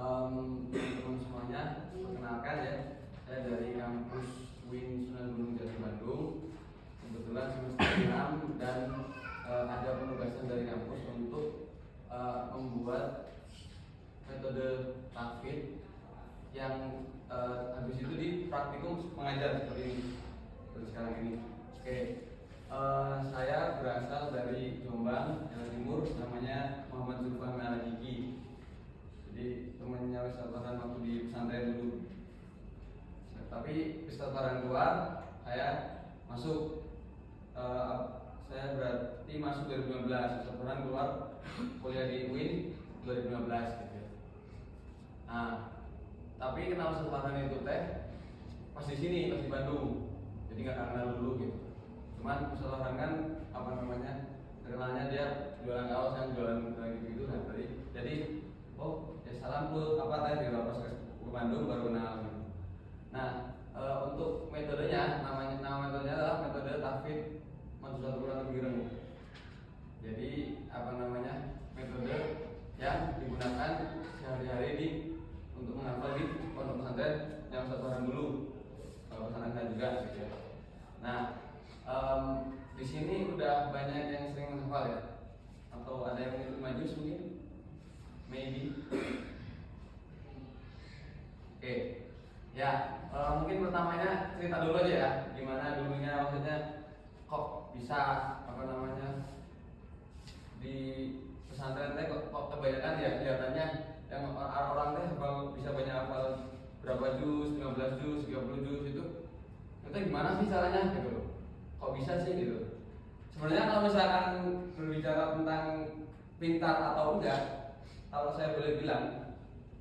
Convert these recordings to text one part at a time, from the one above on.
Teman-teman semuanya, perkenalkan ya, saya dari kampus UIN Sunan Gunung Jati Bandung. Kebetulan semester 6 dan ada penugasan dari kampus untuk membuat metode takfid yang habis itu di praktikum mengajar seperti ini, seperti sekarang ini. Oke, saya berasal dari Jombang, Jawa Timur, namanya Muhammad Zulfahmi Al-Hakiki. Jadi temannya Ustaz Farhan waktu di pesantren dulu. Tapi Ustaz Farhan keluar, saya masuk. Saya berarti masuk 2015. Ustaz Farhan keluar kuliah di UIN 2015 gitu ya. Nah, tapi kenal Ustaz Farhan itu pas di sini, pas di Bandung. Jadi nggak kenal dulu gitu. Cuman Ustaz Farhan kan terkenalnya dia jualan kaos, yang jualan gitu kan tadi. Jadi ya salam lu apa di pas ke Bandung baru kenal gitu. Nah, untuk metodenya nama metodenya adalah metode tahfidz Madhusatul Quran Gireng. Jadi metode yang digunakan sehari-hari untuk menghafal di pondok pesantren yang Ustaz Farhan dulu, kalau pesantren saya juga gitu ya. Nah, di sini udah banyak yang sering menghafal ya, atau ada yang maju mungkin? Maybe. Oke, ya mungkin pertamanya cerita dulu aja ya, gimana dulunya maksudnya kok bisa di pesantren kok kebanyakan ya kelihatannya yang orang bisa banyak hafal berapa juz, 15 juz, 30 juz itu gimana sih caranya gitu? Kok bisa sih gitu? Sebenarnya kalau misalkan berbicara tentang pintar atau enggak, kalau saya boleh bilang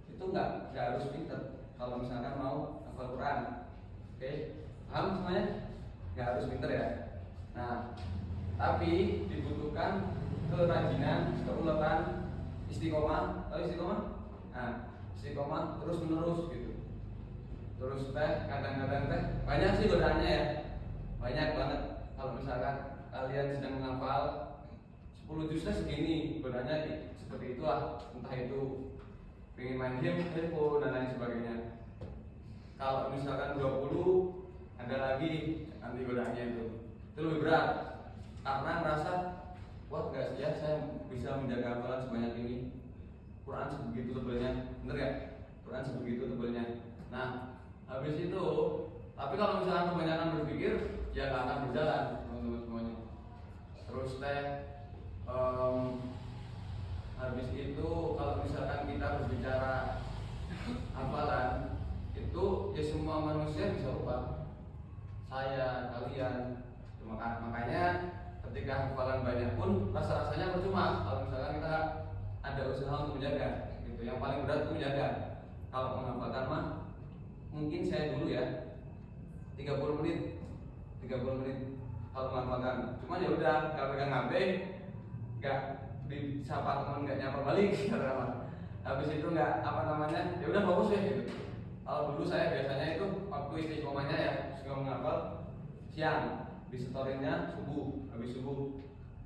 itu enggak harus pintar kalau misalkan mau hafal Quran. Oke, paham semuanya? Enggak harus pintar ya. Nah, tapi dibutuhkan kerajinan, keuletan, istiqomah. Tahu istiqomah? Nah, istiqomah terus menerus gitu. Terus kadang-kadang banyak sih godaannya ya. Banyak banget. Kalau misalkan kalian sedang menghafal 10 juz segini, godaannya seperti itulah, entah itu pengen main game, handphone dan lain sebagainya. Kalau misalkan 20 ada lagi nanti godaannya itu lebih berat karena merasa wah enggak sih ya saya bisa menjaga hafalan sebanyak ini. Quran sebegitu tebalnya, bener ya? Quran sebegitu tebalnya. Nah, habis itu, tapi kalau misalkan kebanyakan berpikir, ya nggak akan berjalan teman-teman semuanya. Terus habis itu kalau misalkan kita berbicara hafalan, itu ya semua manusia bisa ubah. Saya, kalian, makanya ketika hafalan banyak pun rasanya percuma kalau misalkan kita ada usaha untuk menjaga gitu. Yang paling berat itu menjaga. Kalau menghafalkan mah mungkin saya dulu ya 30 menit kalau menghafalkan. Cuma ya udah kalau pegang HP nggak disapa teman nggak nyapa balik habis itu nggak ya udah fokus ya gitu. Kalau dulu saya biasanya itu waktu istiqomahnya ya suka menghafal siang, disetorinnya subuh, habis subuh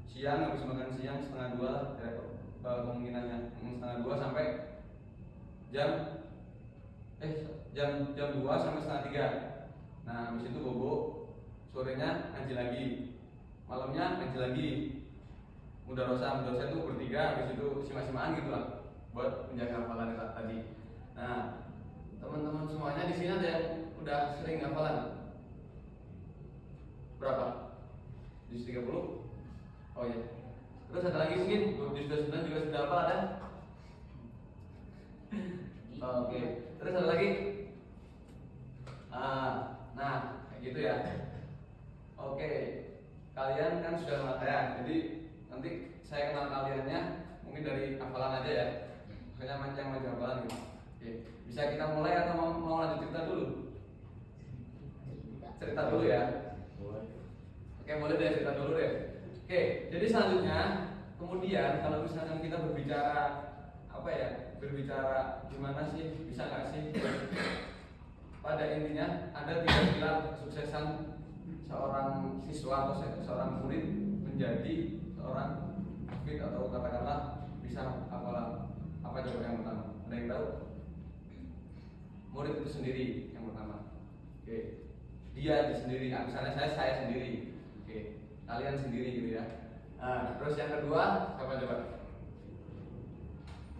siang, habis makan siang setengah 2 ya, kemungkinannya setengah 2 sampai jam 2 sampai setengah 3. Nah habis itu bobo, sorenya ngaji lagi, malamnya ngaji lagi, mudarosa itu bertiga, habis itu simak-simakan gitu lah buat menjaga hafalan tadi. Nah teman-teman semuanya di sini ada yang udah sering hafalan berapa? Juz 30? Oh ya. Terus ada lagi mungkin juz 29 juga sudah hafal ada? Oke. Terus ada lagi? Nah, kayak gitu ya. Oke. Kalian kan sudah kenal saya, jadi nanti saya kenal kaliannya mungkin dari hafalan aja ya. Makanya macam-macam hafalan gitu. Oke. Bisa kita mulai atau mau lanjut cerita dulu? Cerita dulu ya. Oke, boleh deh cerita dulu deh. Oke, jadi selanjutnya kemudian kalau misalkan kita berbicara berbicara gimana sih, bisa nggak sih? Pada intinya ada 3 pilar kesuksesan seorang siswa atau seorang murid menjadi seorang hafid atau katakanlah bisa hafalan. Apa coba yang pertama? Ada yang tahu? murid itu sendiri yang pertama. Oke. Dia sendiri, misalnya saya sendiri. Oke. Kalian sendiri gitu ya. Nah, terus yang kedua apa coba?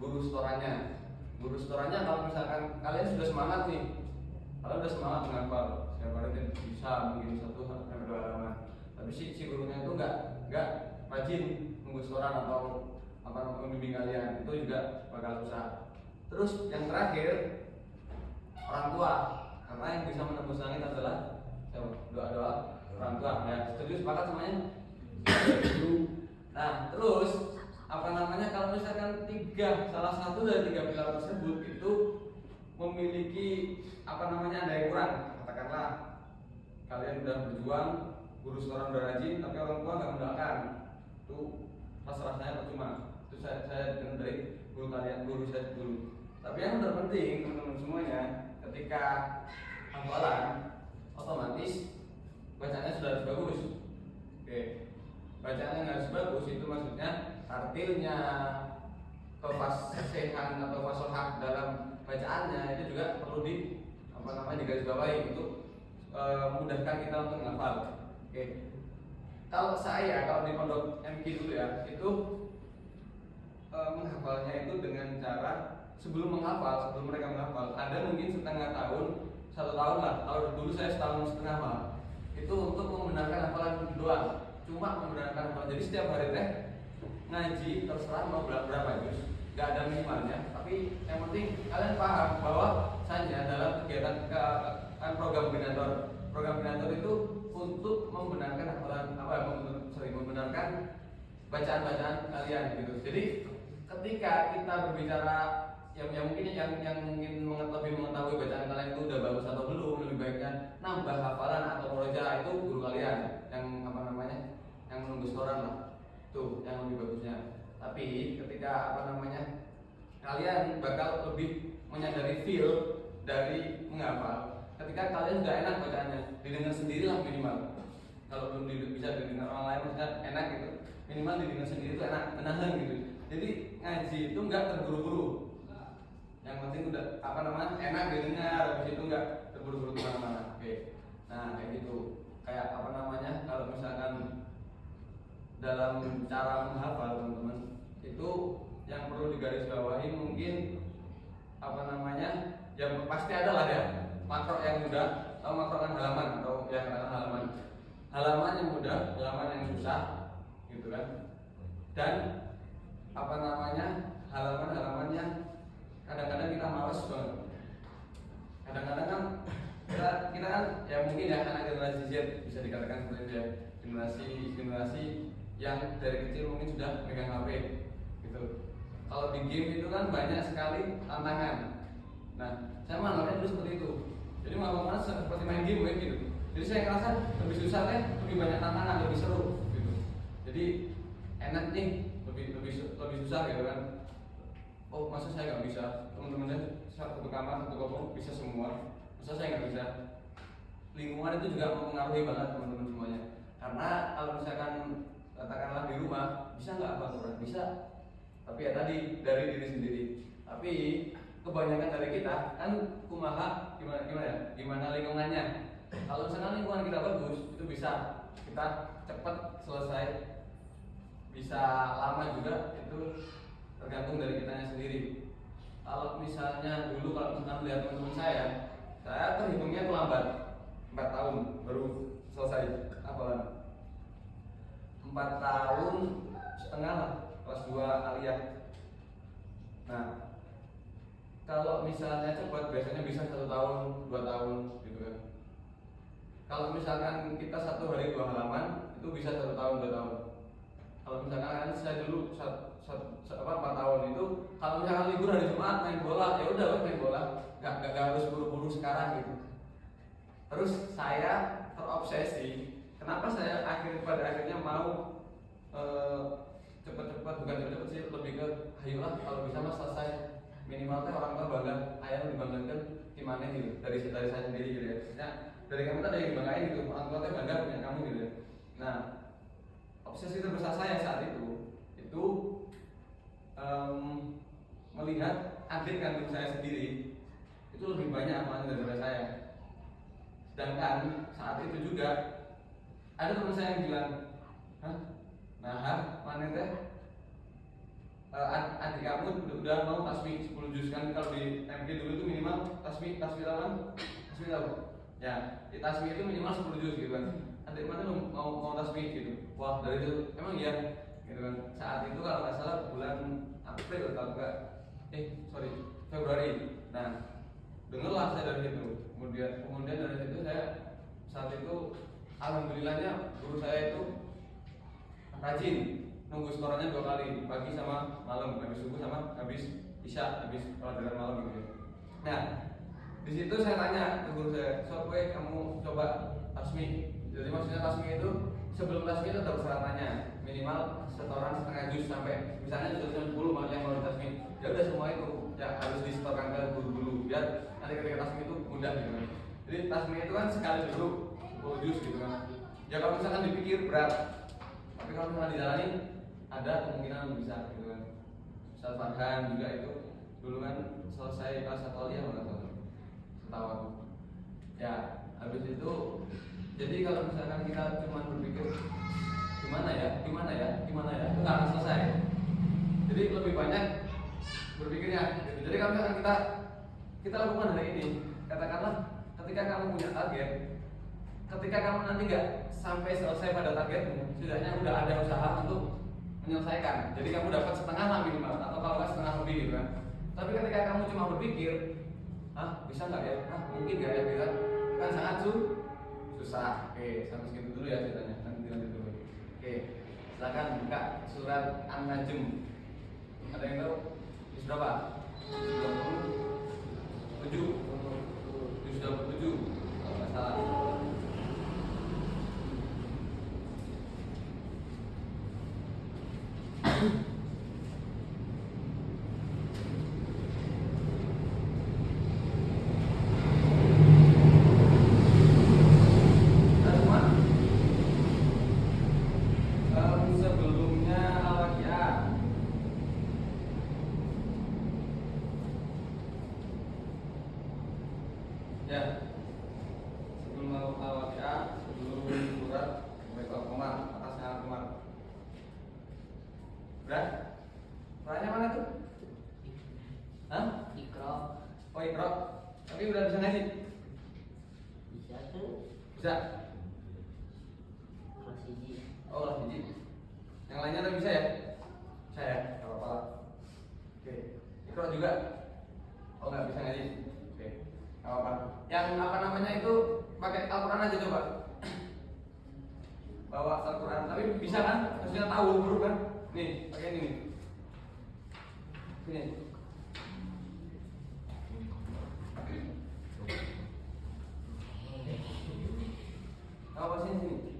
Guru setorannya. Guru setorannya kalau misalkan kalian sudah semangat nih, kalian sudah semangat menghafal, setiap hari itu bisa mungkin 1 sampai 2 halaman. Tapi si gurunya itu nggak rajin nunggu setoran atau membimbing kalian, itu juga bakal susah. Terus yang terakhir orang tua, karena yang bisa menembus langit adalah doa-doa orang tua. Ya, setuju, sepakat semuanya? Nah, terus kalau misalkan salah satu dari 3 pilar tersebut itu memiliki ada yang kurang, katakanlah kalian udah berjuang, guru setoran udah rajin, tapi orang tua nggak mendoakan, itu rasanya percuma. Itu saya dengar dari guru saya dulu. Tapi yang terpenting teman-teman semuanya, ketika hafalan otomatis bacanya sudah harus bagus. Oke, bacanya harus bagus itu maksudnya tartilnya, kefasihan atau fasohah dalam bacaannya itu juga perlu digarisbawahi untuk memudahkan kita untuk menghafal. Oke. Kalau di pondok MQ dulu ya, itu menghafalnya itu dengan cara sebelum mereka menghafal, ada mungkin setengah tahun, 1 tahun lah. Kalau dulu saya 1,5 tahun malah. Itu untuk membenarkan hafalan doang. Cuma membenarkan hafalan. Jadi setiap hari teh ngaji terserah mau berapa juz, nggak ada minimalnya. Tapi yang penting kalian paham bahwa saya dalam kegiatan program binator. Program binator itu untuk membenarkan hafalan membenarkan bacaan-bacaan kalian gitu. Jadi ketika kita berbicara yang mungkin lebih mengetahui bacaan kalian itu udah bagus atau belum, lebih baiknya nambah hafalan atau murojaah, itu guru kalian yang yang menunggu setoran lah, tuh yang lebih bagusnya. Tapi ketika kalian bakal lebih menyadari feel dari menghafal ketika kalian sudah enak bacaannya, didengar sendiri lah minimal. Kalau belum bisa didengar orang lain maksudnya enak gitu, minimal didengar sendiri itu enak, menahan gitu. Jadi ngaji itu nggak terburu-buru, yang penting udah enak didengar, habis itu nggak terburu-buru kemana-mana. Oke, nah kayak gitu. Kayak kalau misalkan dalam cara menghafal teman-teman itu yang perlu digarisbawahi mungkin yang pasti ada lah ya makro yang mudah atau makro kan halaman atau yang halaman yang mudah, halaman yang susah gitu kan. Dan halaman-halaman yang kadang-kadang kita malas banget. Kadang-kadang kan kita kan ya mungkin ya anak generasi Z bisa dikatakan seperti itu ya, generasi yang dari kecil mungkin sudah megang HP gitu. Kalau di game itu kan banyak sekali tantangan. Nah, saya malamnya dulu seperti itu. Jadi malam-malam seperti main game gitu. Jadi saya ngerasa lebih susah kan, lebih banyak tantangan, lebih seru gitu. Jadi enak nih, lebih susah gitu kan. Oh, masa saya nggak bisa? Teman-teman saya satu kamar, satu kelompok bisa semua. Masa saya nggak bisa? Lingkungan itu juga mempengaruhi banget teman-teman semuanya. Karena kalau misalkan katakanlah di rumah bisa nggak apa Quran? Bisa. Tapi ya tadi dari diri sendiri. Tapi kebanyakan dari kita kan kumaha gimana lingkungannya. Kalau misalkan lingkungan kita bagus, itu bisa kita cepat selesai. Bisa lama juga, itu tergantung dari kitanya sendiri. Kalau misalnya dulu melihat teman-teman saya terhitungnya itu lambat, 4 tahun baru selesai hafalan. 4 tahun setengah lah, kelas 2 aliyah. Nah, kalau misalnya cepat biasanya bisa 1 tahun, 2 tahun gitu kan. Kalau misalkan kita 1 hari 2 halaman itu bisa 1 tahun, 2 tahun. Kalau misalkan saya dulu 4 tahun itu, kalau misalkan libur hari Jumat main bola, ya udah main bola, nggak harus buru-buru sekarang gitu. Terus saya terobsesi, kenapa saya pada akhirnya mau cepet-cepet, bukan cepet-cepet sih, lebih ke ayolah kalau bisa mas selesai minimal orang tua bangga, ayah dibanggakan gimana gitu dari saya sendiri gitu ya. Nah, dari kamu tadi yang dibanggain gitu, orang tua bangga punya kamu gitu ya. Nah, obsesi terbesar saya saat itu melihat adik kandung saya sendiri itu lebih banyak amalannya daripada saya. Sedangkan saat itu juga ada teman saya yang bilang, hah, nah, mana teh adik kamu udah mau tasbih 10 juz kan? Kalau di MG dulu itu minimal tasbih apa? Tasbih apa? Ya, di tasbih itu minimal 10 juz gitu kan. Adik mana lu mau tasbih gitu? Wah, dari itu emang iya gitu kan. Saat itu kalau nggak salah bulan April atau enggak Februari. Nah, dengarlah saya dari situ. Kemudian dari situ saya saat itu alhamdulillahnya guru saya itu rajin nunggu setorannya 2 kali, pagi sama malam, habis subuh sama habis isya, habis pelajaran malam gitu. Nah, di situ saya tanya ke guru saya, kamu coba tasmi. Jadi maksudnya tasmi itu sebelum tasmi itu ada persyaratannya, minimal setoran setengah juz sampai misalnya juz 10 yang mau ditasmi. Ya udah semua itu ya harus disetorkan ke guru dulu biar nanti ketika tasmi itu mudah gitu kan. Jadi tasmi itu kan sekali dulu 10 juz gitu kan. Ya kalau misalkan dipikir berat, tapi kalau misalkan dijalani ada kemungkinan bisa gitu kan. Ustaz Farhan juga itu dulu kan selesai kelas 1 aliyah setahu aku. Ya, habis itu jadi kalau misalkan kita cuma berpikir gimana ya, itu nggak akan selesai. Jadi lebih banyak berpikirnya. Jadi kalau misalkan kita lakukan hari ini, katakanlah ketika kamu punya target, ketika kamu nanti nggak sampai selesai pada targetmu, setidaknya udah ada usaha untuk menyelesaikan. Jadi kamu dapat setengah lah minimal, atau kalau nggak setengah lebih gitu kan. Tapi ketika kamu cuma berpikir, bisa nggak ya? Mungkin nggak ya? Gitu kan sangat susah. Oke, sampai segitu dulu ya ceritanya. Nanti dulu. Oke, silakan buka surat An-Najm. Ada yang tahu? Juz berapa? 27. Juz 27. Kalau nggak salah. Sebelumnya Al-Waqiah. Ya, sebelum Al-Waqiah, sebelum surat Al-Qamar, atasnya Al-Qamar. Berat? Suratnya mana tuh? Iqra. Oh, Iqra. Tapi udah bisa ngaji? Bisa tuh. Bisa. Kelas 1. Oh, kelas 1. Yang lainnya udah bisa ya? Bisa ya? Gak apa-apa lah. Oke. Iqra juga? Oh, nggak bisa ngaji? Oke. Gak apa-apa. Yang apa namanya itu pakai Al-Quran aja coba. Bawa Al-Quran. Tapi bisa kan? Maksudnya tahu huruf kan? Nih, pakai ini nih. Sini. Apa sini?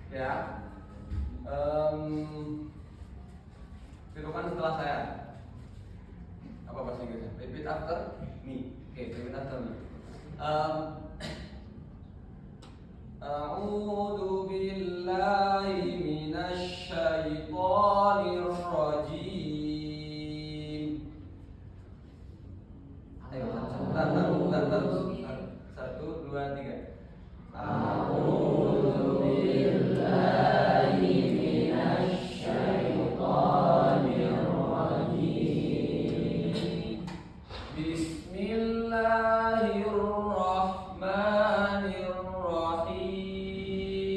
Ya, tirukan setelah saya. Apa bahasa Inggrisnya? Repeat after me. Oke, repeat after me. A'udzu billahi minasy syaithanir rajim. Ayo, bentar. 1, 2, 3. A'udzu billahi minasy syaithanir rajim. Bismillahirrahmanirrahim.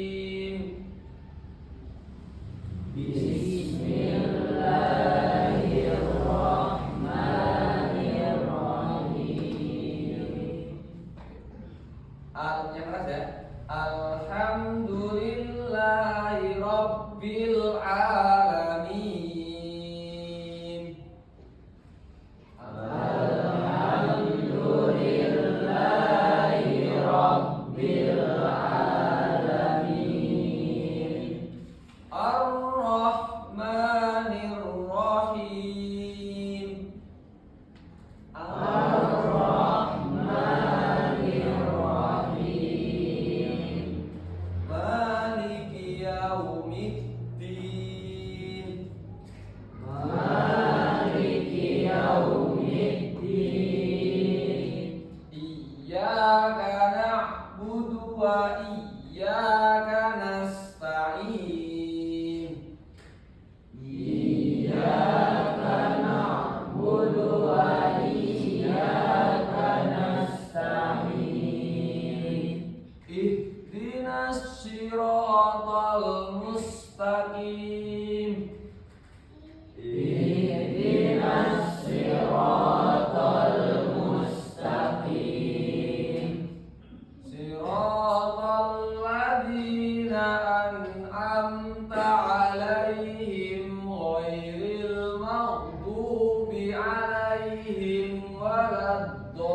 أنعمت عليهم غير المغضوب عليهم ولا الضالين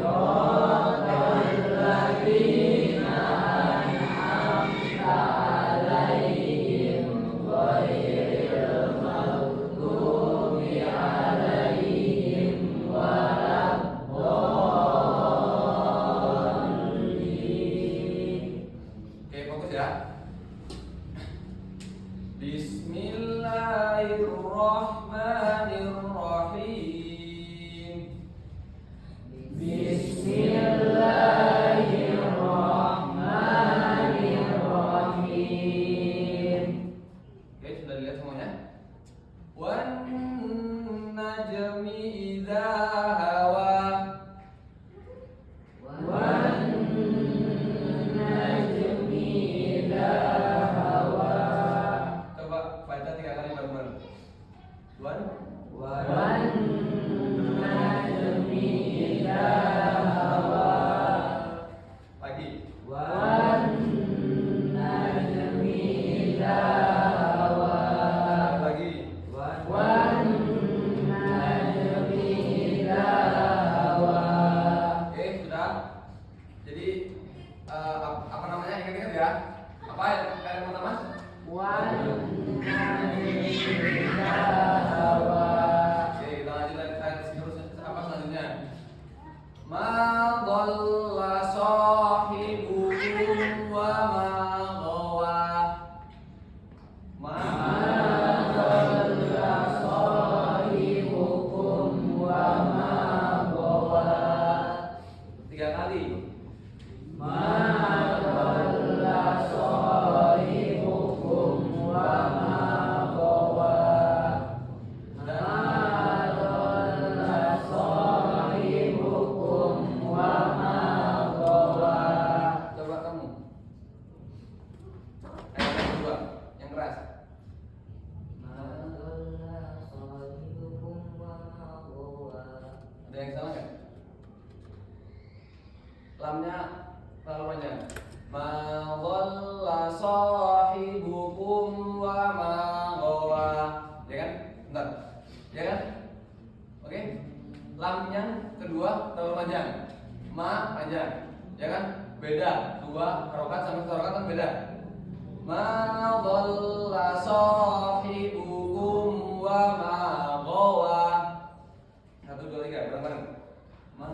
صراط الذين أنعمت عليهم غير المغضوب عليهم ولا الضالين. Oke, fokus ya. Bismillahirrahmanirrahim. Bismillahirrahmanirrahim. Oke, sudah dilihat semuanya? Wan najmi idza hawa. Wan najmi idza hawa. Coba baca 3 kali bareng-bareng. Wan najmi idza hawa. Lagi. Wan najmi idza hawa. Lagi. Wan najmi idza hawa. Oke, sudah. Jadi apa namanya? Ingat-ingat ya. Apa yang kalian mau Mas? Wan najmi idza hawa. Oke, kita lanjut apa selanjutnya? Ma dhalla sahibukum wa ma ghawa. Ma dhalla sahibukum wa ma ghawa. 3 kali. Ma dhalla sahibukum wa ma ghawa. Ma dhalla sahibukum wa ma ghawa. Coba kamu. Ayat yang kedua, yang keras. Ada yang salah nggak? Lamnya terlalu panjang. Ma dhalla sahibukum wa ma ghawa. Ya kan? Bentar. Ya kan? Oke. Lam yang kedua terlalu panjang. Ma panjang. Ya kan? Beda. 2 harokat sama 1 harokat kan beda. Ma dhalla sahibukum wa ma ghawa. 1 2 3 bareng-bareng. Ma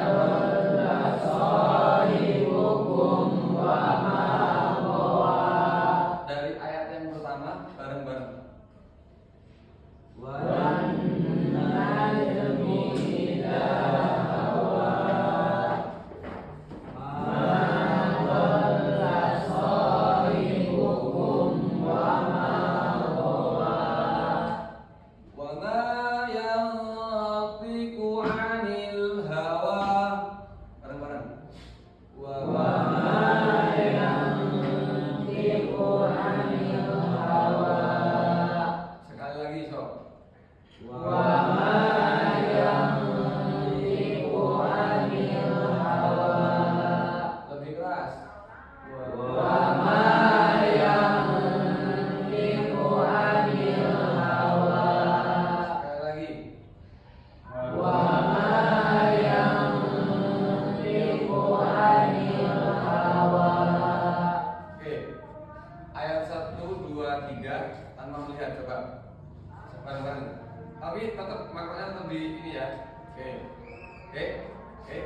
dhalla sahibukum wa ma ghawa. Dari ayat yang pertama bareng-bareng. Wan najmi idza hawa. Ma dhalla sahibukum wa ma ghawa. Wa ma yantiqu 'anil hawa. Bareng-bareng. Wa ma yantiqu 'anil hawa. Sekali lagi, Sob. Wa ma yantiqu 'anil hawa. Lebih keras. Wa ma yantiqu 'anil hawa. Sekali lagi. Wa ma yantiqu 'anil hawa. Oke. Ayat 1 2 3 tanpa melihat coba. Bareng-bareng. Tapi tetap maknanya tetap di ini ya. Oke. Oke. Oke.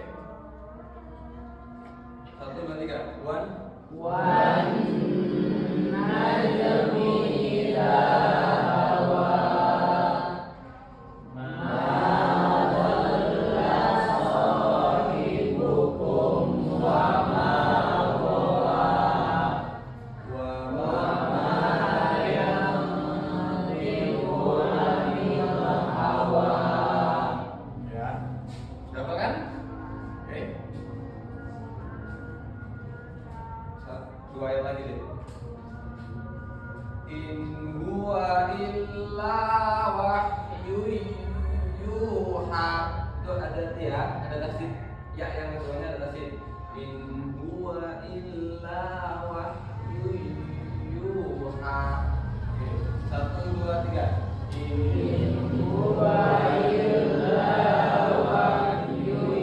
1 2 3. Wan najmi idza hawa. Ma dhalla sahibukum wa ma ghawa. Wa ma yantiqu 'anil hawa. Ya. Dapat kan? Oke. 2 ayat lagi deh. In huwa illa wahyun yuha. itu ada ya, ada tasdid. Ya yang keduanya ada tasdid. In huwa illa wahyun yuha. Oke, 1, 2, 3. In huwa illa wahyun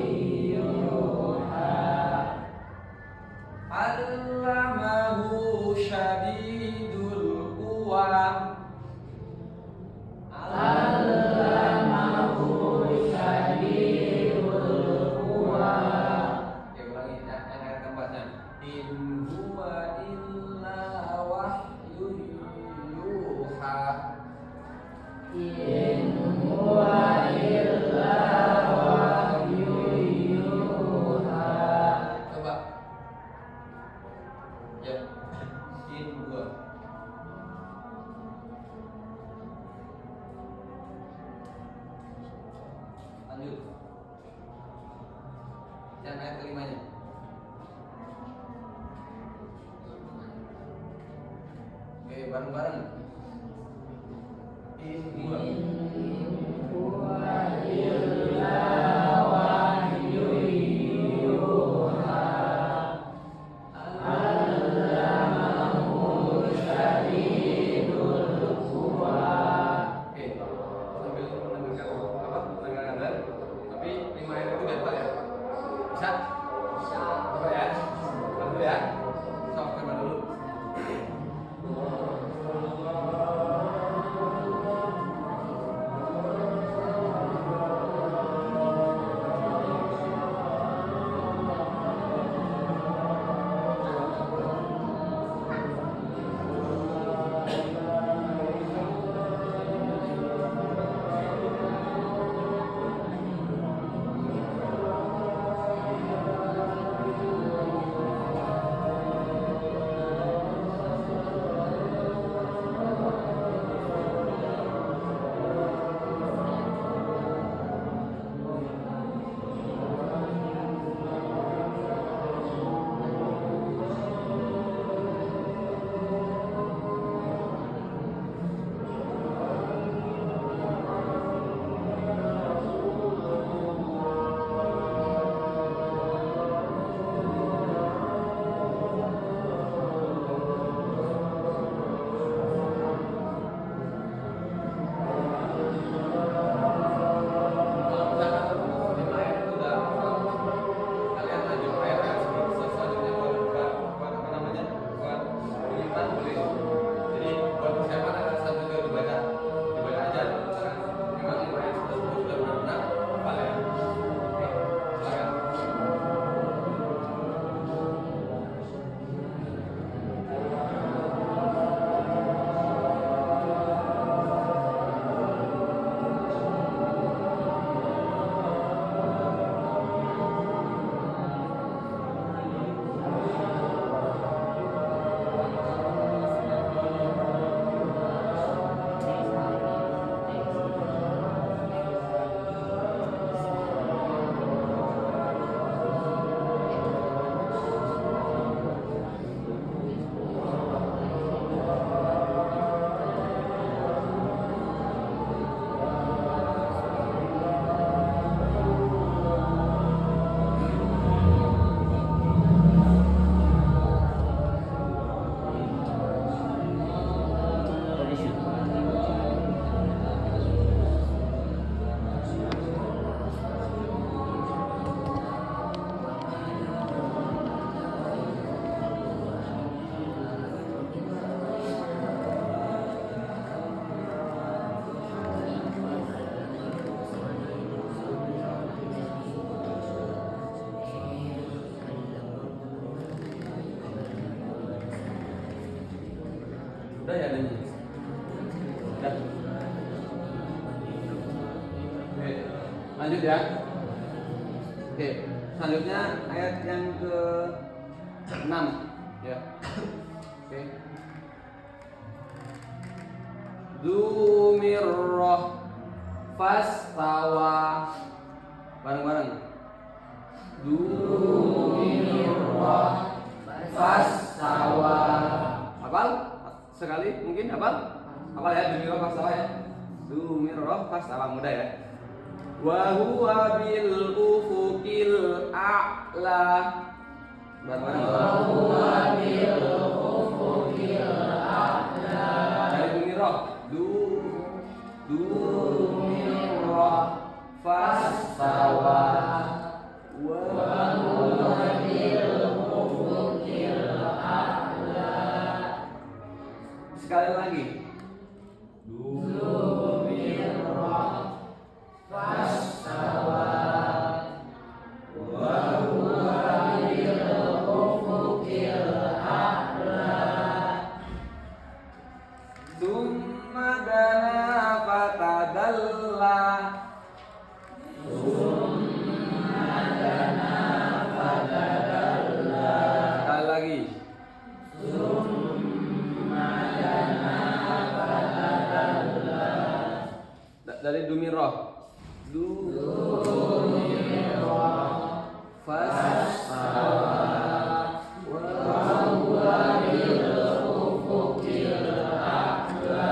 yuha. Allamahu syadidul quwa. Lanjut. Yang ayat kelimanya. Oke, bareng-bareng. In huwa illa wahyun yuha. Allamahu syadidul quwa. Oke, sambil mendengarkan tapi 5 ayat itu dapat ya? Bisa? Bisa. Coba ya. Lalu ya. Sok coba dulu. Udah ya adanya. Udah. Oke, lanjut ya. Oke, selanjutnya ayat yang ke-6 ya. Oke. Dumirroh fastawa. Bareng-bareng. Dumirroh fastawa. Hafal? Sekali mungkin hafal? Hafal ya, dumirroh fastawa ya. Dumirroh fastawa, mudah ya. wa huwa bil ufuqil a'la. Dari dumirah dumirah fastawa wa huwa bil ufuqil a'la. Sekali lagi. Dumirah fastawa wa huwa bil ufuqil a'la. Tsumma dana fatadalla. Sekali lagi. Dari dumirah. Dumirah fastawa wa huwa bil ufuqil a'la.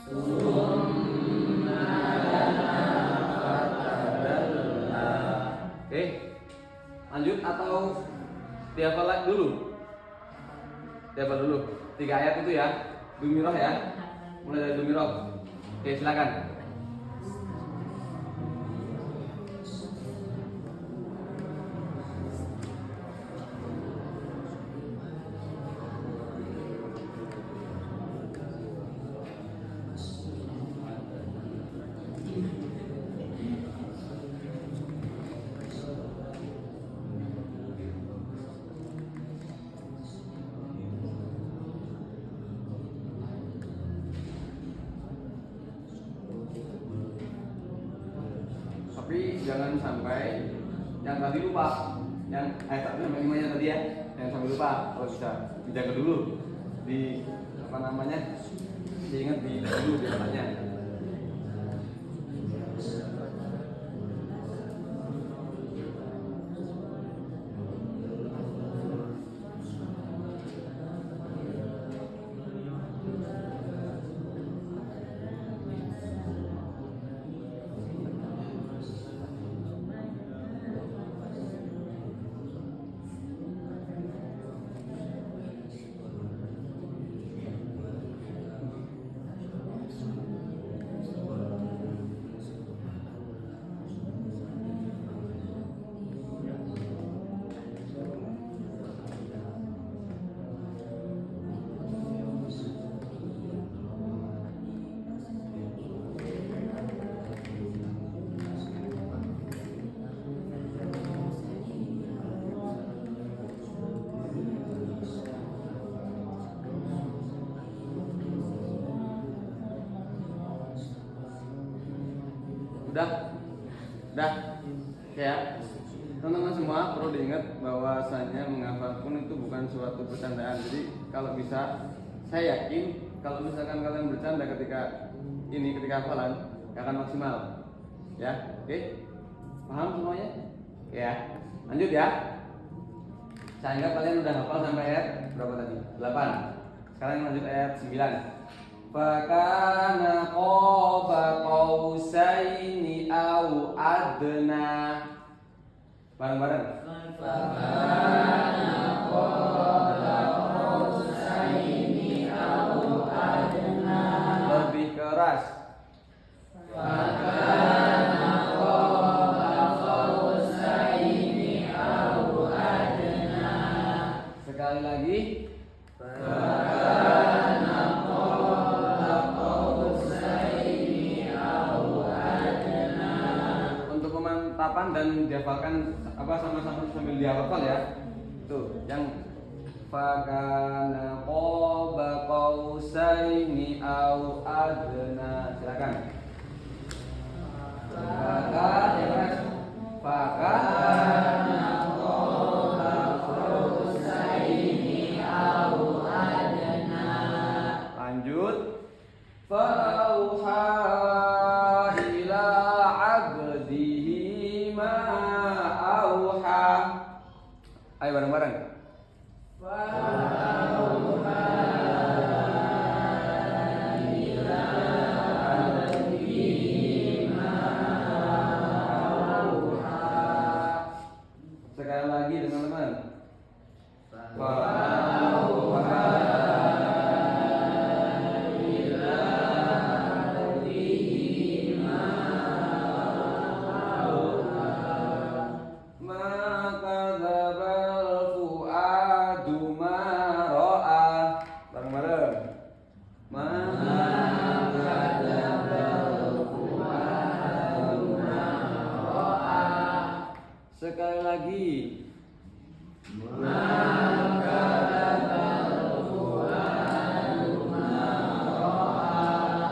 Summa dana fatadalla. Oke, lanjut atau dihafal dulu? Dihafal dulu 3 ayat itu ya, dumirah ya. Mulai dari dumirah. Oke, silakan. Tapi jangan sampai yang tadi lupa, yang ayat 1 sampai 5 nya tadi ya, jangan sampai lupa. Kalau bisa dijaga dulu di apa namanya, diingat di dulu di otaknya. Udah ya, teman-teman semua perlu diingat bahwasanya menghafal pun itu bukan suatu bercandaan. Jadi kalau bisa, saya yakin kalau misalkan kalian bercanda ketika hafalan gak akan maksimal ya. Oke, paham semuanya ya? Lanjut ya. Saya anggap kalian udah hafal sampai ayat berapa tadi? 8. Sekarang lanjut ayat 9. Fakana qaba qausaini au adna. Bareng-bareng. Fakana qaba qausaini au adna. Lebih keras. Fakana qaba qausaini au adna. Sekali lagi. Dan dihafalkan sama-sama sambil dihafal ya. Tuh, yang fakana qaba qausaini au adna. Silakan. Fakana qaba qausaini au adna. Lanjut. Fa'auha ila 'abdihi. Ayo bareng-bareng. sekali lagi.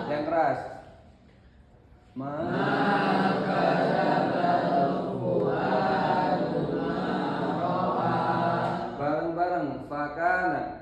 Yang keras. Bareng-bareng. Fakana.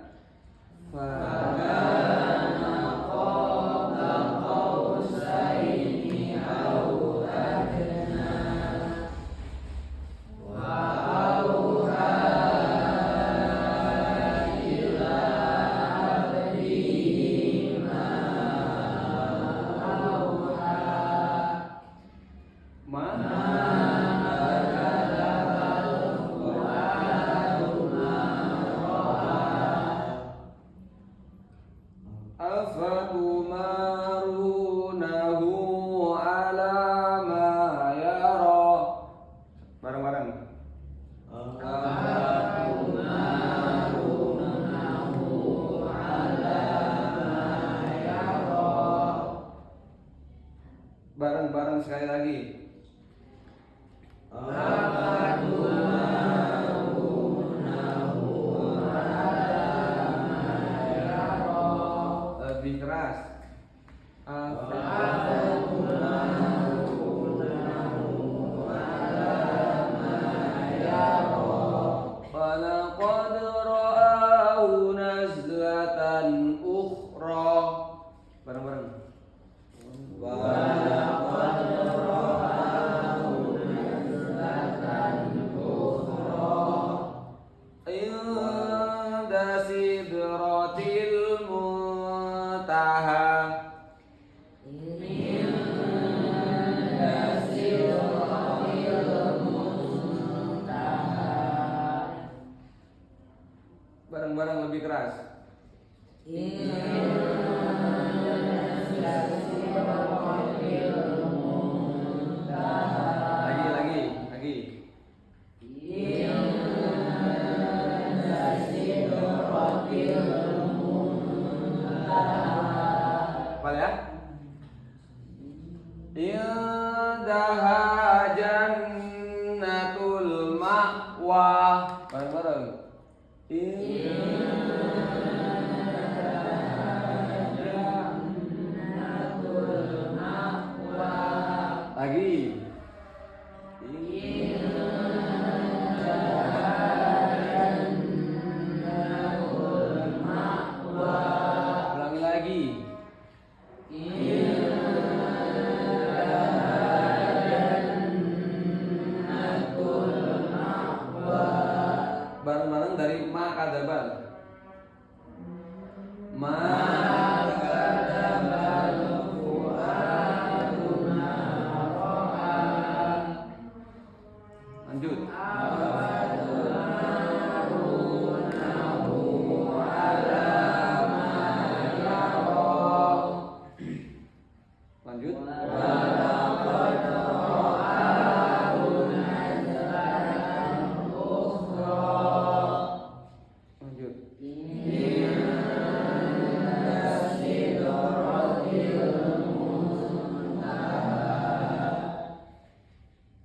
Afatumarunahu ala ma yara. Bareng-bareng. Bareng-bareng sekali lagi. Lebih keras. Walaqad ra'ahu nazlatan ukhra. Bareng-bareng. Inda sidratil muntaha. Bareng-bareng lebih keras. Lagi. Apa ya? Indaha jannatul ma'wa. Bareng-bareng. Lagi. Ulangi lagi. Bareng-bareng dari makadzabal. Lanjut. Lanjut.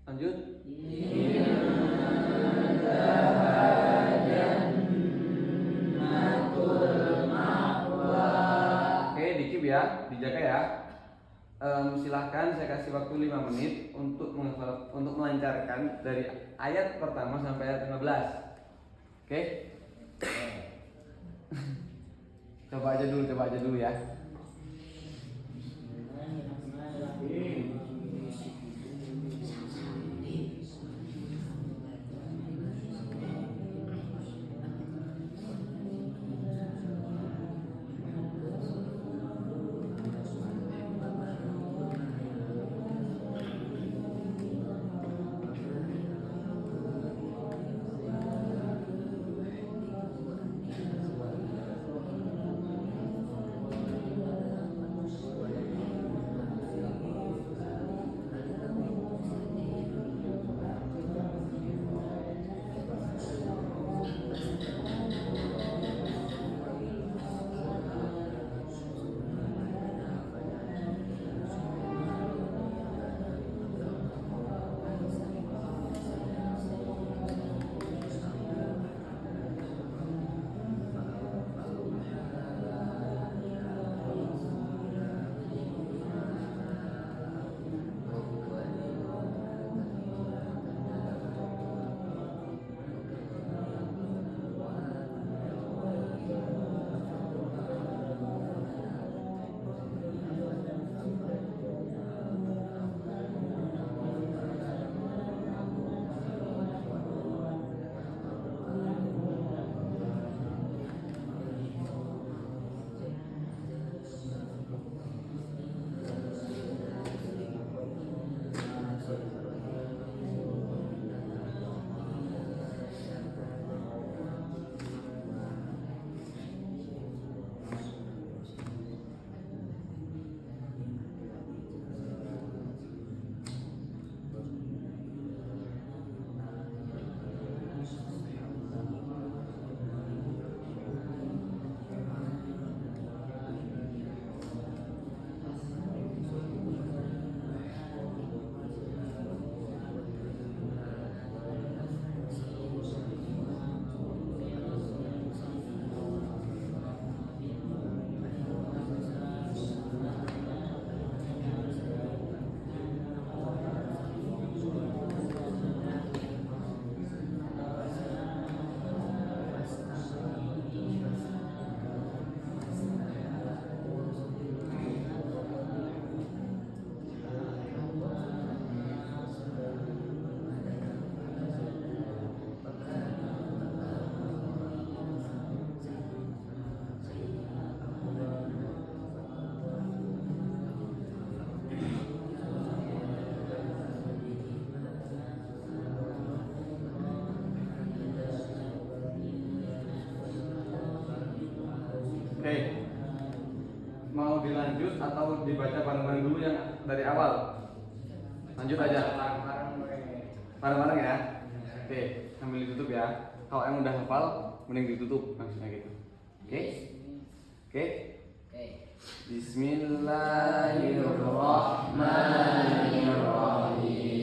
Lanjut. Oke, dikip ya, dijaga ya. Silahkan saya kasih waktu 5 menit untuk melancarkan dari ayat pertama sampai ayat 15. Oke? Coba aja dulu ya. Oke. Mau dilanjut atau dibaca bareng-bareng dulu yang dari awal? Lanjut aja. Bareng-bareng ya. Oke, sambil ditutup ya. Kalau yang udah hafal, mending ditutup langsung gitu. Oke? Oke. Bismillahirrahmanirrahim.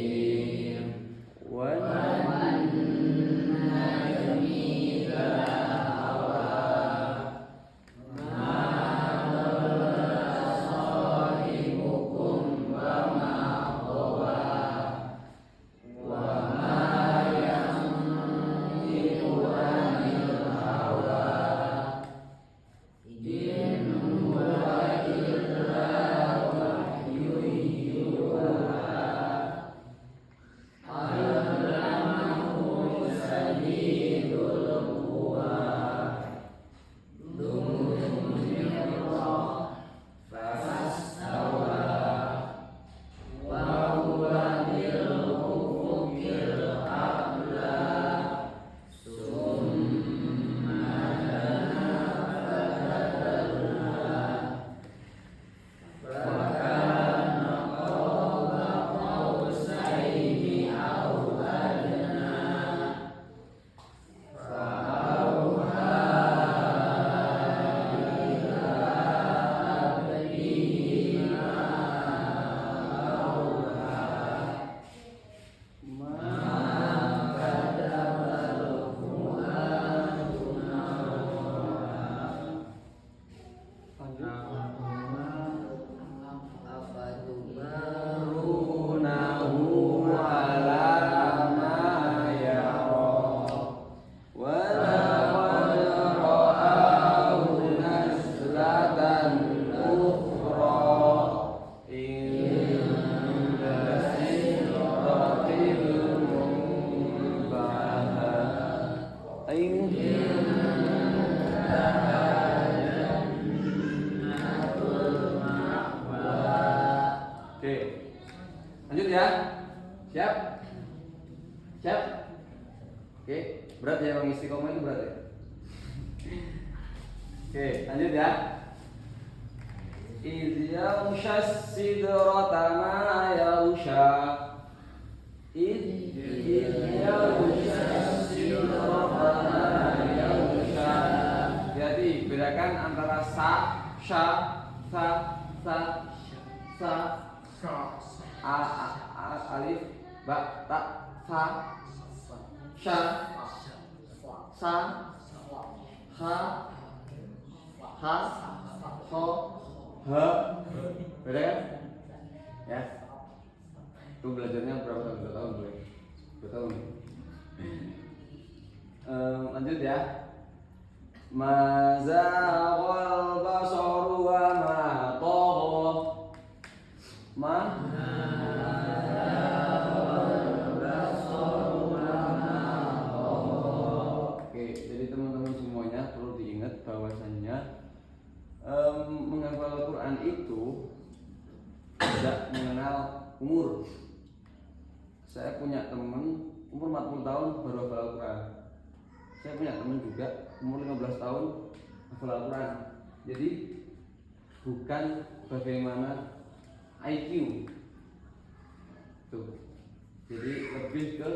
Lanjut ya. Siap? Siap? Oke, berat ya Bang Istiqomah itu berat ya. Oke, lanjut ya. Idh yamshas sidrata ma yamsha. Idh yamshas sidrata ma yamsha. Jadi bedakan antara sa, sha, sa, alif, ba, ta, sa, sha, sa, ha, ho, ha. Beda kan? Ya. Itu belajarnya berapa tahun? 2 tahun boleh? 2 tahun. Lanjut ya. Mazaqal basaru wa ma tagha. Oke, jadi teman-teman semuanya perlu diingat bahwasannya menghafal Al-Quran itu tidak mengenal umur. Saya punya teman umur 40 tahun baru hafal Al-Quran. Saya punya teman juga umur 15 tahun hafal Al-Quran. Jadi bukan bagaimana IQ tuh. Jadi lebih ke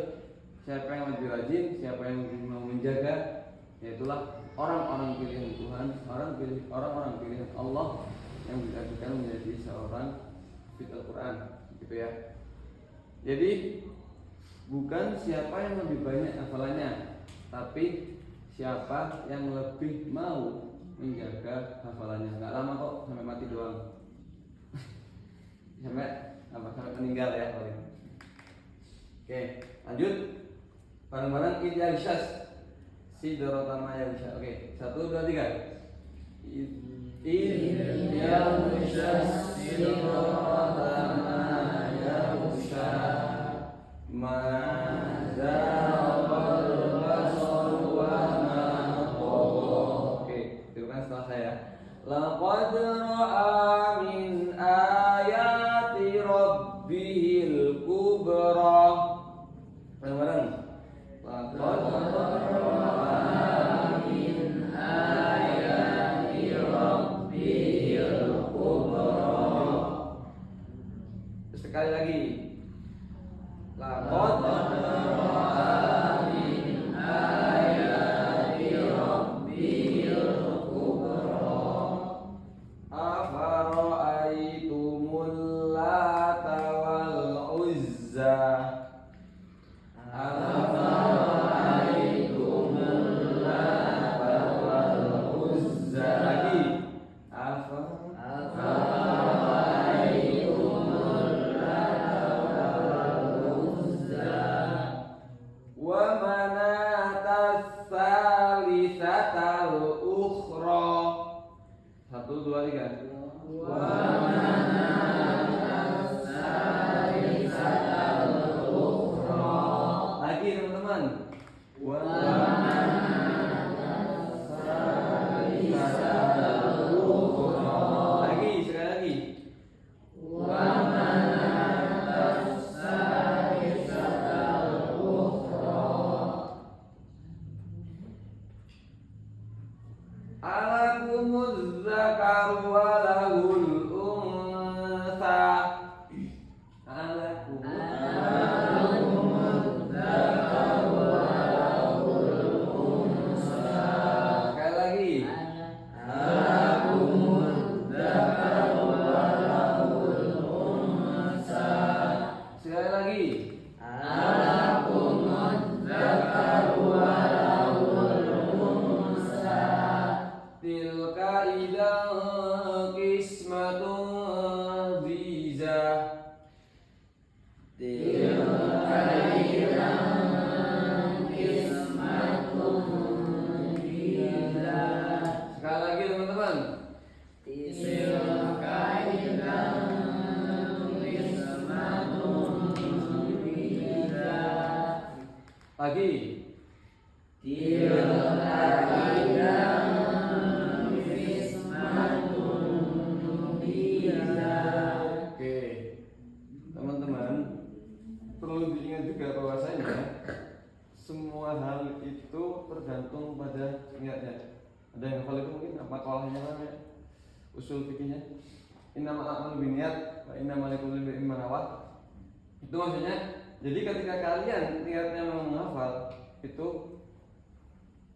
siapa yang lebih rajin, siapa yang mau menjaga, yaitulah orang-orang pilihan Tuhan, orang-orang pilihan Allah yang dijadikan menjadi seorang hafid Al-Quran, gitu ya. Jadi bukan siapa yang lebih banyak hafalannya, tapi siapa yang lebih mau menjaga hafalannya. Nggak lama kok, sampai mati doang. sampai meninggal ya paling. Oke, lanjut. Bareng-bareng idyasyas sidrata yaghsha. Oke, 1 2 3. Idyasyas sidrata yaghsha. Mazaqal basaru wa ma tagha. Oke, teruskan setelah saya. Laqad ra'a min ayati rabbihil kubra. Bareng-bareng. Laqad ra'a min ayati rabbihil teman-teman. Wa lagi, sekali lagi. Alakumuz zakaru wa lahul untha. Sekali lagi. Sekali lagi. Tilka idzan qismatun dzizah. Sekali lagi teman-teman. Lagi. Oke, teman-teman, perlu diingat juga bahwasanya semua hal itu tergantung pada niatnya. Ada yang hafal itu mungkin makalahnya kan ya, usul fikihnya. Innamal a'malu binniyat wa innamal likulli imrin ma nawa. Itu maksudnya, jadi ketika kalian niatnya mau menghafal itu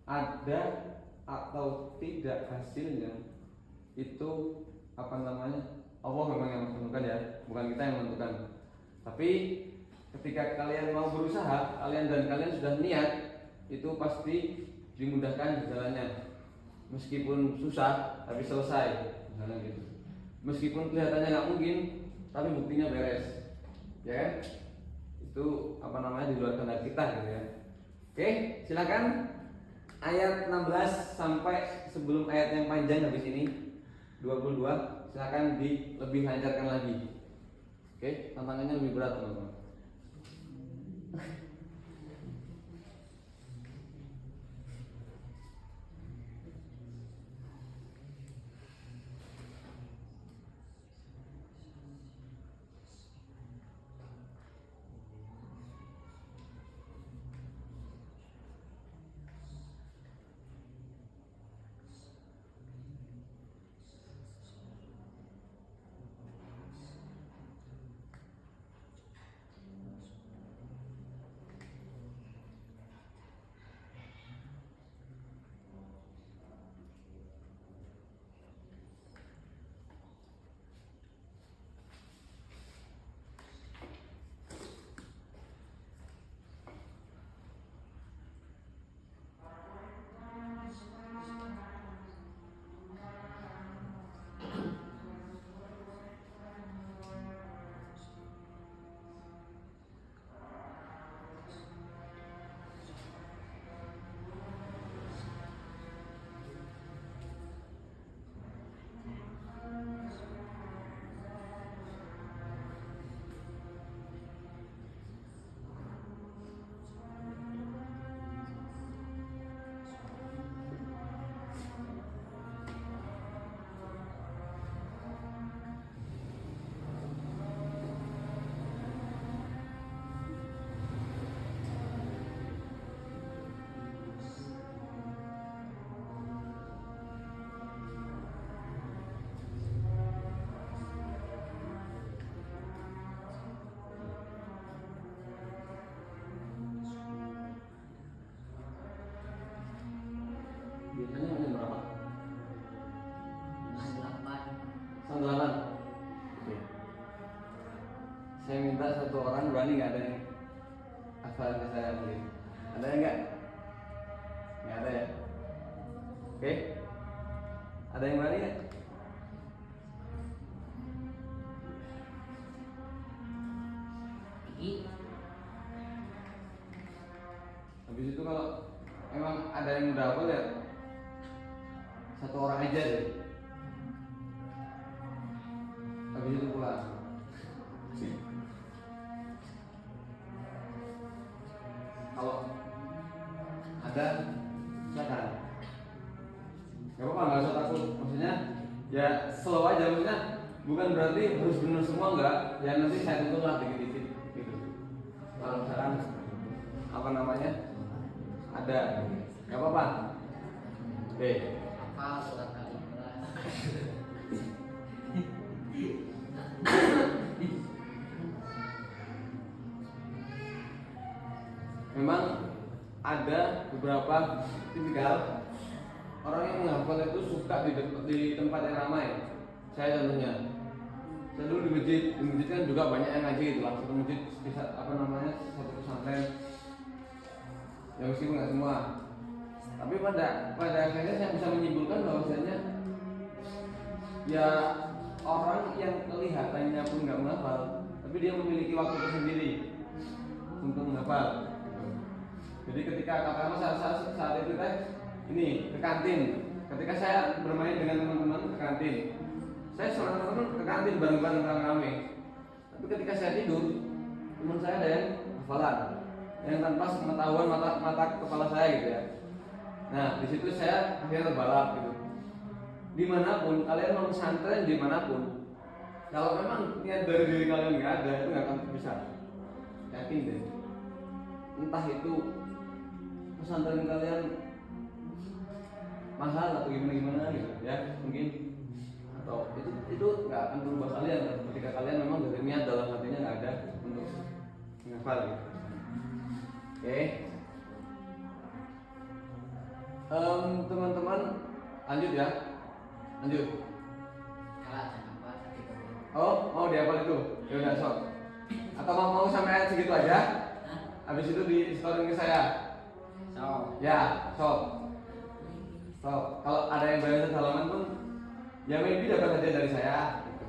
ada atau tidak hasilnya itu apa namanya, Allah memang yang menentukan ya, bukan kita yang menentukan. Tapi ketika kalian mau berusaha, kalian sudah niat, itu pasti dimudahkan jalannya. Meskipun susah tapi selesai, misalnya gitu. Meskipun kelihatannya nggak mungkin, tapi buktinya beres, ya kan? Itu apa namanya, di luar kendali kita gitu ya. Oke, silakan ayat 16 sampai sebelum ayat yang panjang habis ini 22, silakan lebih lancarkan lagi. Oke, tantangannya lebih berat teman-teman. Biasanya jam berapa? Setengah 8. Oke. Saya minta satu orang, berani nggak ada yang hafal ke saya mungkin? Ada yang nggak? Nggak ada ya? Oke. Ada yang berani nggak? Habis itu kalau memang ada yang udah hafal ya, satu orang aja deh. Habis itu pulang. Kalau ada, silakan. Gak apa-apa, nggak usah takut. Maksudnya ya slow aja, maksudnya bukan berarti harus benar semua enggak. Ya nanti saya tuntun lah dikit-dikit gitu. Kalau misalkan apa namanya ada, nggak apa-apa. Oke. Apa surat Al-Ikhlas? Memang ada beberapa tipikal orang yang menghafal itu suka di tempat yang ramai. Saya contohnya, saya dulu di masjid kan juga banyak yang ngaji gitu lah. Satu masjid bisa apa namanya satu pesantren. Ya meskipun nggak semua, tapi pada akhirnya saya bisa menyimpulkan bahwasanya ya orang yang kelihatannya pun nggak menghafal, tapi dia memiliki waktu tersendiri untuk menghafal. Jadi ketika katakanlah saat itu ini ke kantin, ketika saya bermain dengan teman-teman ke kantin, saya sama teman-teman ke kantin bareng-bareng rame-rame. Tapi ketika saya tidur, teman saya ada yang hafalan, yang tanpa pengetahuan mata kepala saya gitu ya. Nah di situ saya akhirnya terbalap gitu. Dimanapun kalian mau pesantren dimanapun, kalau memang niat dari diri kalian nggak ada, itu nggak akan bisa. Yakin deh. Entah itu pesantren kalian mahal atau gimana gitu ya, mungkin atau itu nggak akan berubah kalian ketika kalian memang dari niat dalam hatinya nggak ada untuk menghafal gitu. Oke. Teman-teman lanjut ya, lanjut. Oh mau dihafal itu ya udah sok, atau mau sampai ayat segitu aja, habis itu di story ke saya. Ya, so kalau ada yang bayar satu halaman pun, ya maybe dapat hadiah dari saya, gitu.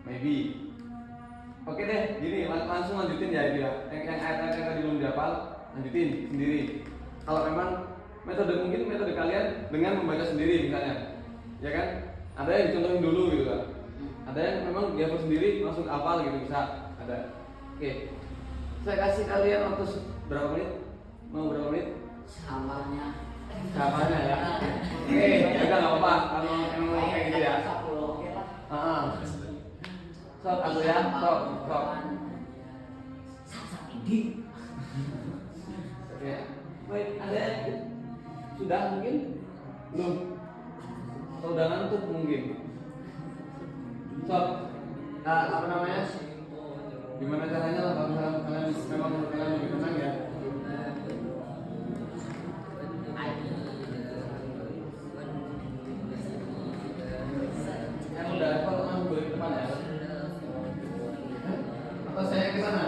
Maybe. Oke deh, gini langsung lanjutin ya itu ya. Yang ayat-ayat yang tadi belum dihafal, lanjutin sendiri. Kalau memang metode kalian dengan membaca sendiri misalnya, ya kan? Ada yang dicontohin dulu gitu kan. Ada yang memang dihafal sendiri langsung hafal gitu bisa. Ada. Oke. Saya kasih kalian waktu berapa menit? Mau berapa menit? Samarnya ya. Oke, ya udah nggak apa-apa kalau emang kayak gitu ya. Sok aku ya, sok. Oke, baik ada sudah mungkin belum? Atau udah ngantuk mungkin? Sok, apa namanya? Gimana caranya lah kalau misalnya kalian memang kalian lebih tenang ya? Yang udah level langsung boleh ke depan ya? Atau saya ke sana?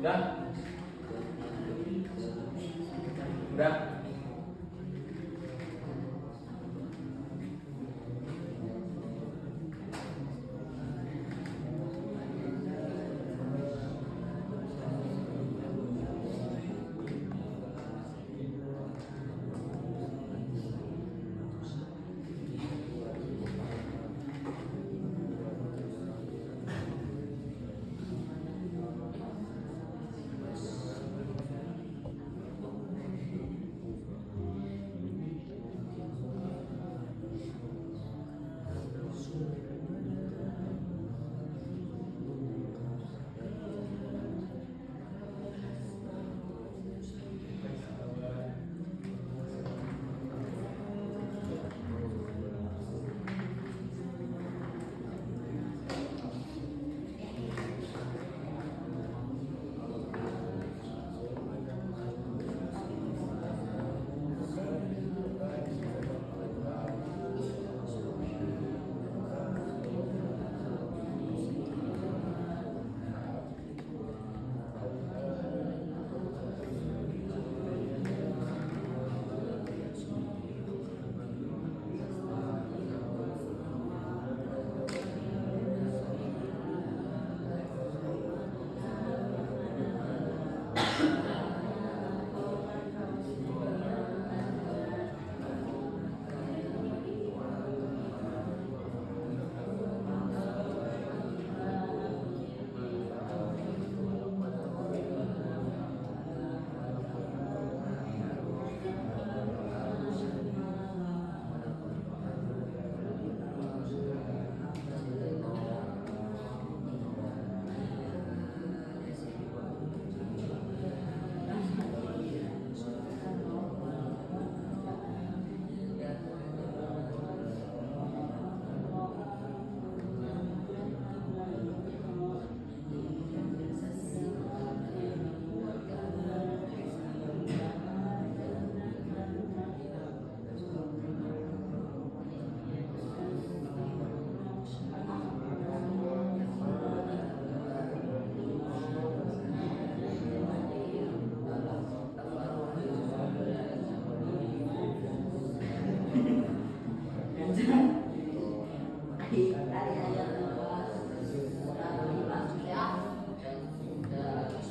Udah? Udah?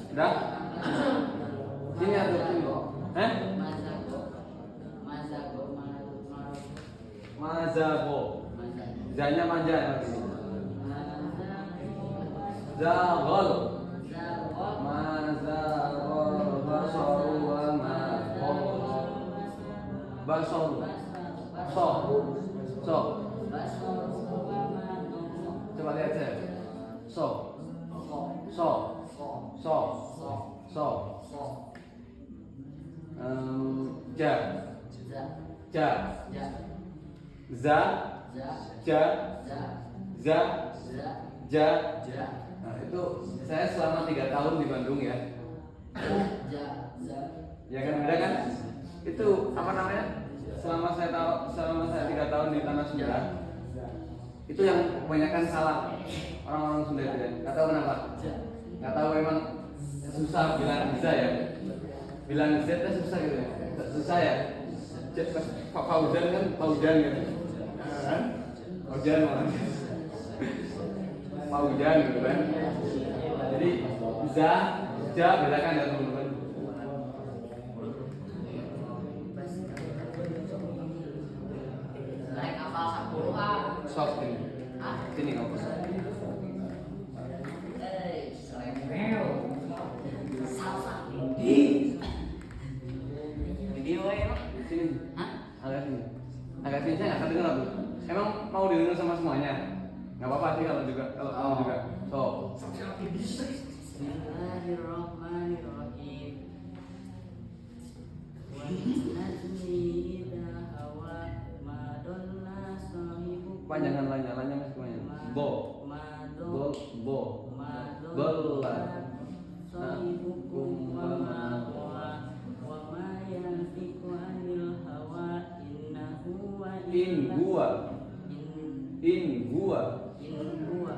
Udah? Sini atau sini? Eh? Mazabo. Zanya manja nanti. Zagol. Mazagol. Basol wa mazgol. Basol. So. So. Coba lihat saya. So. So. So. So. Ja. Ja. Za. Ja. Za. Ja. Nah, itu saya selama 3 tahun di Bandung ya. Ya kan, ada kan? Itu apa namanya? Selama saya 3 tahun di Tanah Sunda, itu yang kebanyakan salah orang-orang Sunda itu ya. Gak tahu kenapa. Gak tahu memang susah bilang bisa ya. Bilang Z itu susah gitu ya. Susah ya. Pak Fauzan kan Fauzan gitu. Kan? Fauzan malah. Fauzan gitu kan. Jadi za, ja bedakan ya teman-teman. Naik kapal 10-an. Soft ini. Sini kamu. Video ya? Sini. Hah? Agak sini. Agak sini saya nggak kedengeran tuh. Emang mau didengar sama semuanya? Nggak apa-apa sih kalau kamu juga. So. Bismillahirrahmanirrahim. Panjangan lanya masih banyak. Bo. Bola. Sahibukum wa ma wa ma yantiqu anil hawa In huwa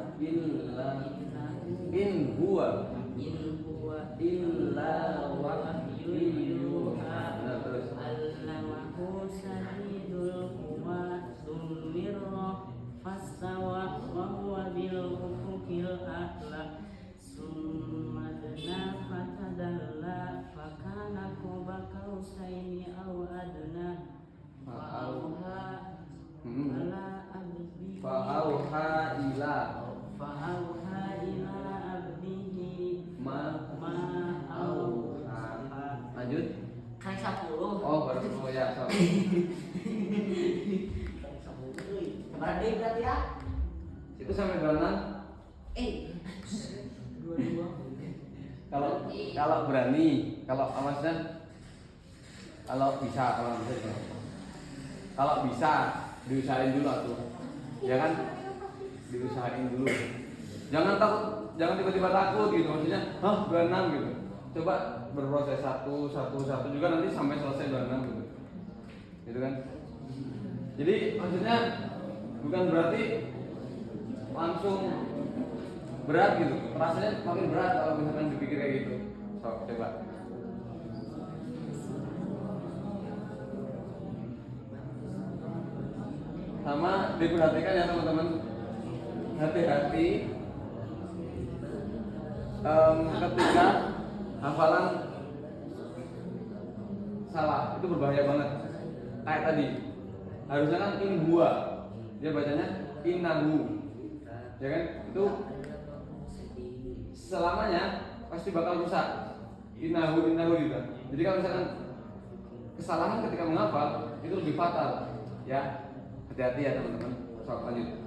illa in huwa in huwa illa wahyun yuha allamahu shadidul quwa dzul mirrah fastawa wa huwa bil ufuqil a'la summa dana fatadalla fakana qaba qausaini aw adna fa'auha ala abdihi fa'auha ila abdihi ma auha. Lanjut. Kan 10. Oh, baru 10 ya. So. Berarti ya? Itu sampai 26. Kalau berani, kalau maksudnya kalau bisa diusahain dulu tuh. Ya kan? Diusahain dulu. Jangan takut, jangan tiba-tiba takut gitu. Maksudnya, 26 gitu. Coba berproses satu juga nanti sampai selesai 26 gitu. Gitu kan? Jadi maksudnya bukan berarti langsung berat gitu. Rasanya makin berat kalau misalkan dipikir kayak gitu. So, coba. Sama diperhatikan ya teman-teman, hati-hati ketika hafalan salah, itu berbahaya banget. Kayak tadi, harusnya kan in huwa, dia bacanya innahu, ya kan? Itu selamanya pasti bakal rusak. Innahu gitu. Jadi kalau misalkan kesalahan ketika menghafal itu lebih fatal, ya. Hati-hati ya teman-teman. Sok lanjut.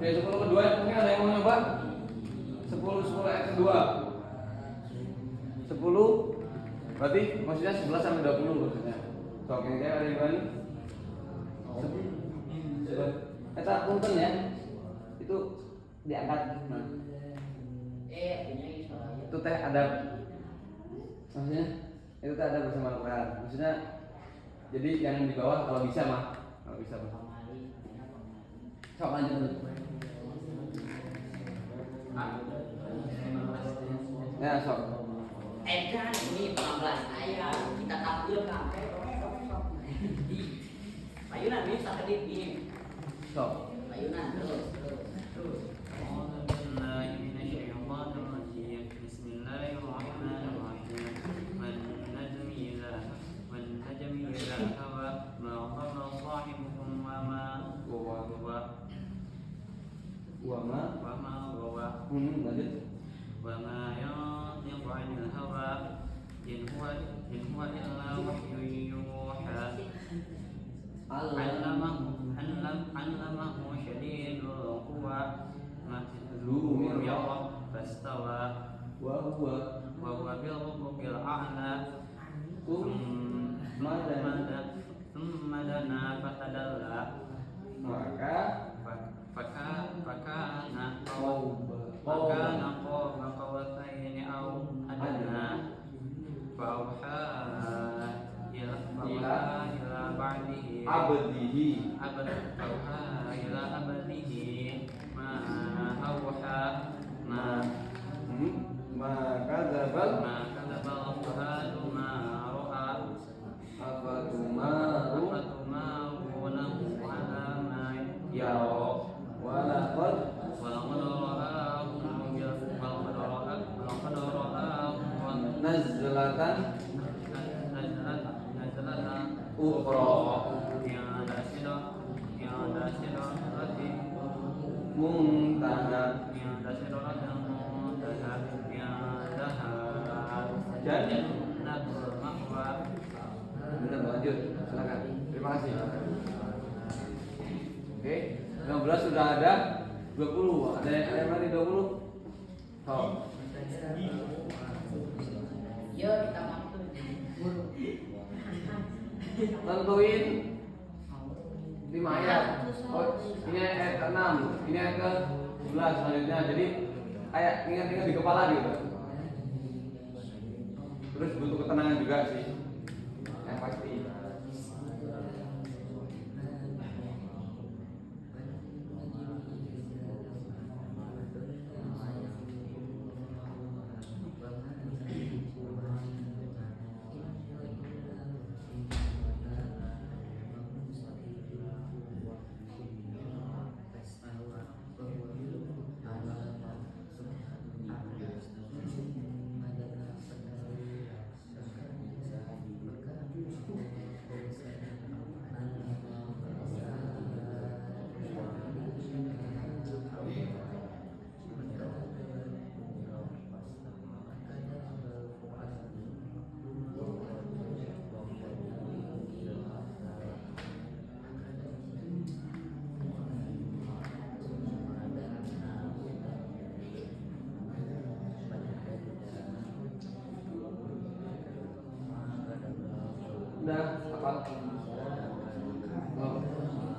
Oke, 10 kedua mungkin ada yang mau nyoba? 10 ayat kedua. 10 berarti maksudnya 11 sampai 20 maksudnya. So, oke, ada yang berani? Eta punten ya. Itu diangkat. Nah. Itu teh ada maksudnya itu teh ada bersama Al-Qur'an. Maksudnya jadi yang di bawah kalau bisa mah. Kalau bisa mah. Sok lanjut. Ya, sok. Kan ini 15 ayat kita tampilkan. Ayunan ini sampai di ini. Sok. Ayunan terus. Lanjut. Wa ma yantiqu 'anil hawa in huwa illa wahyun yuha allamahu shadidul quwa Lu mirrah fastawa wa huwa bil ufuqil a'la thumma dana fatadalla maka fakana qaba qawsaini aw adna fauha ila ba'dihi fauha ila abdihi ma auha ma kadzabal fuadu ma ra'a afatumarunahu ala ma yara walaqad nazlatan Ukro Muntahat Benar, lanjut, silakan. Terima kasih. Oke, 16 sudah ada, 20. Ada yang lagi 20? Oh. Yo kita mampu. Tentuin 5 ayat. Oh, ini ayat ke-6, ini ayat ke-11 selanjutnya. Jadi kayak ingat-ingat di kepala gitu. Terus butuh ketenangan juga sih. Yang pasti. Udah, apa? Oh.